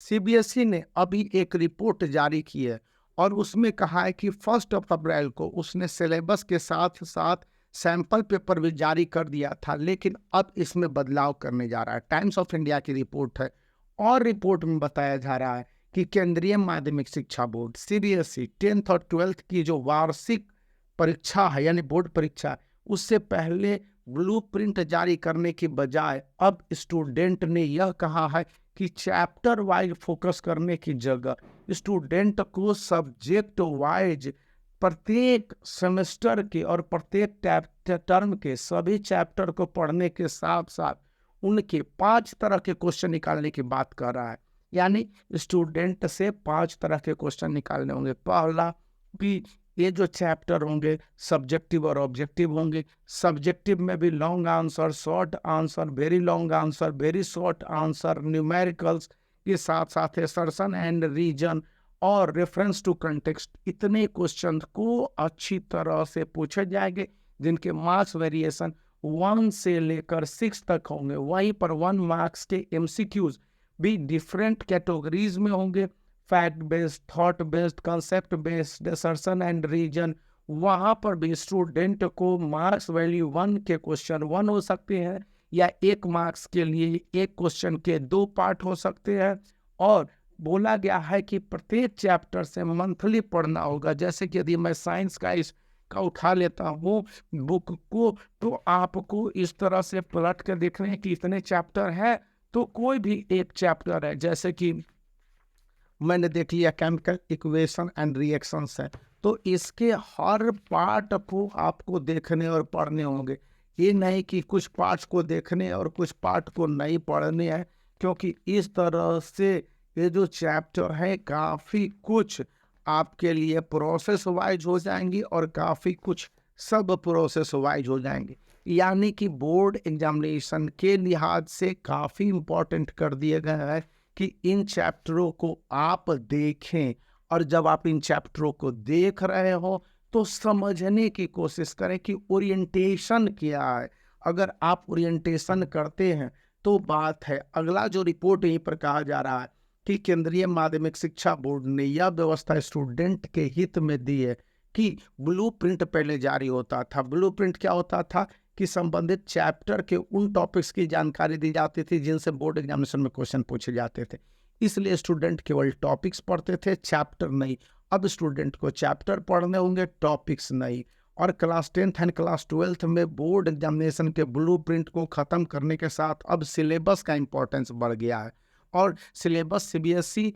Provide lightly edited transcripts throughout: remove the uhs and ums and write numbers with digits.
CBSE ने अभी एक रिपोर्ट जारी की है और उसमें कहा है कि 1 अप्रैल को उसने सिलेबस के साथ साथ सैंपल पेपर भी जारी कर दिया था, लेकिन अब इसमें बदलाव करने जा रहा है। टाइम्स ऑफ इंडिया की रिपोर्ट है और रिपोर्ट में बताया जा रहा है कि केंद्रीय माध्यमिक शिक्षा बोर्ड सीबीएसई 10th और 12th की जो वार्षिक परीक्षा है यानी बोर्ड परीक्षा है, उससे पहले ब्लूप्रिंट जारी करने की बजाय अब स्टूडेंट ने यह कहा है कि चैप्टर वाइज फोकस करने की जगह स्टूडेंट को सब्जेक्ट वाइज प्रत्येक सेमेस्टर के और प्रत्येक टर्म के सभी चैप्टर को पढ़ने के साथ साथ उनके 5 तरह के क्वेश्चन निकालने की बात कर रहा है। यानी स्टूडेंट से 5 तरह के क्वेश्चन निकालने होंगे। पहला कि ये जो चैप्टर होंगे सब्जेक्टिव और ऑब्जेक्टिव होंगे। सब्जेक्टिव में भी long answer, short answer, very long answer, very short answer, numericals के साथ साथ असर्शन एंड रीजन और रेफरेंस टू कंटेक्स्ट, इतने क्वेश्चन को अच्छी तरह से पूछे जाएंगे जिनके मार्क्स वेरिएशन 1 से लेकर 6 तक होंगे। वहीं पर 1 मार्क्स के एमसीक्यूज भी डिफरेंट कैटेगरीज में होंगे। Fact based, thought based, concept based, assertion and reason. वहां पर भी स्टूडेंट को मार्क्स वैल्यू 1 के क्वेश्चन 1 हो सकते हैं या 1 मार्क्स के लिए एक क्वेश्चन के 2 पार्ट हो सकते हैं। और बोला गया है कि प्रत्येक चैप्टर से मंथली पढ़ना होगा। जैसे कि यदि मैं साइंस का उठा लेता हूँ बुक को, तो आपको इस तरह से पलट कर देखना है कि इतने चैप्टर है, तो कोई भी एक चैप्टर है, जैसे कि मैंने देख लिया केमिकल इक्वेशन एंड रिएक्शंस है, तो इसके हर पार्ट को आपको देखने और पढ़ने होंगे। ये नहीं कि कुछ पार्ट्स को देखने और कुछ पार्ट को नहीं पढ़ने हैं, क्योंकि इस तरह से ये जो चैप्टर है काफ़ी कुछ आपके लिए प्रोसेस वाइज हो जाएंगी और काफ़ी कुछ सब प्रोसेस वाइज हो जाएंगे। यानी कि बोर्ड एग्जामिनेशन के लिहाज से काफ़ी इम्पोर्टेंट कर दिए गए हैं कि इन चैप्टरों को आप देखें, और जब आप इन चैप्टरों को देख रहे हो तो समझने की कोशिश करें कि ओरिएंटेशन क्या है। अगर आप ओरिएंटेशन करते हैं तो बात है। अगला जो रिपोर्ट यहीं पर कहा जा रहा है कि केंद्रीय माध्यमिक शिक्षा बोर्ड ने यह व्यवस्था स्टूडेंट के हित में दी है कि ब्लूप्रिंट पहले जारी होता था। ब्लूप्रिंट क्या होता था कि संबंधित चैप्टर के उन टॉपिक्स की जानकारी दी जाती थी जिनसे बोर्ड एग्जामिनेशन में क्वेश्चन पूछे जाते थे। इसलिए स्टूडेंट केवल टॉपिक्स पढ़ते थे, चैप्टर नहीं। अब स्टूडेंट को चैप्टर पढ़ने होंगे, टॉपिक्स नहीं। और class 10th and class 12th में बोर्ड एग्जामिनेशन के ब्लूप्रिंट को खत्म करने के साथ अब सिलेबस का इंपॉर्टेंस बढ़ गया है और सिलेबस सीबीएसई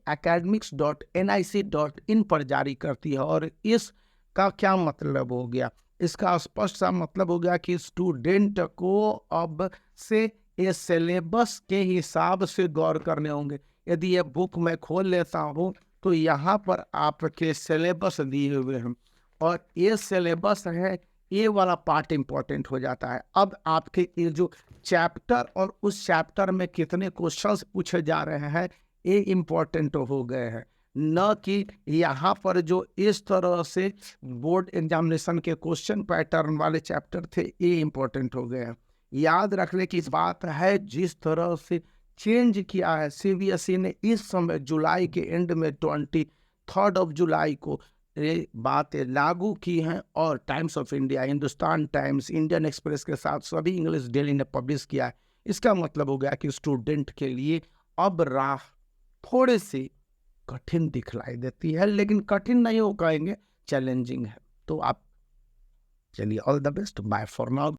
academics.nic.in पर जारी करती है। और इसका क्या मतलब हो गया? इसका स्पष्ट सा मतलब हो गया कि स्टूडेंट को अब से ये सिलेबस के हिसाब से गौर करने होंगे। यदि ये बुक मैं खोल लेता हूँ तो यहाँ पर आपके सिलेबस दिए हुए हैं और ये सिलेबस है, ये वाला पार्ट इंपॉर्टेंट हो जाता है। अब आपके ये जो चैप्टर और उस चैप्टर में कितने क्वेश्चंस पूछे जा रहे हैं ये इंपॉर्टेंट हो गए हैं, न कि यहाँ पर जो इस तरह से बोर्ड एग्जामिनेशन के क्वेश्चन पैटर्न वाले चैप्टर थे ये इंपॉर्टेंट हो गए हैं। याद रखने की बात है, जिस तरह से चेंज किया है सीबीएसई ने इस समय जुलाई के एंड में 23 जुलाई को ये बातें लागू की हैं और times of India, Hindustan times, Indian express के साथ सभी इंग्लिश डेली ने पब्लिश किया है। इसका मतलब हो गया कि स्टूडेंट के लिए अब राह थोड़ी सी कठिन दिखलाई देती है, लेकिन कठिन नहीं हो कहेंगे, चैलेंजिंग है। तो आप चलिए, all the best, bye for now.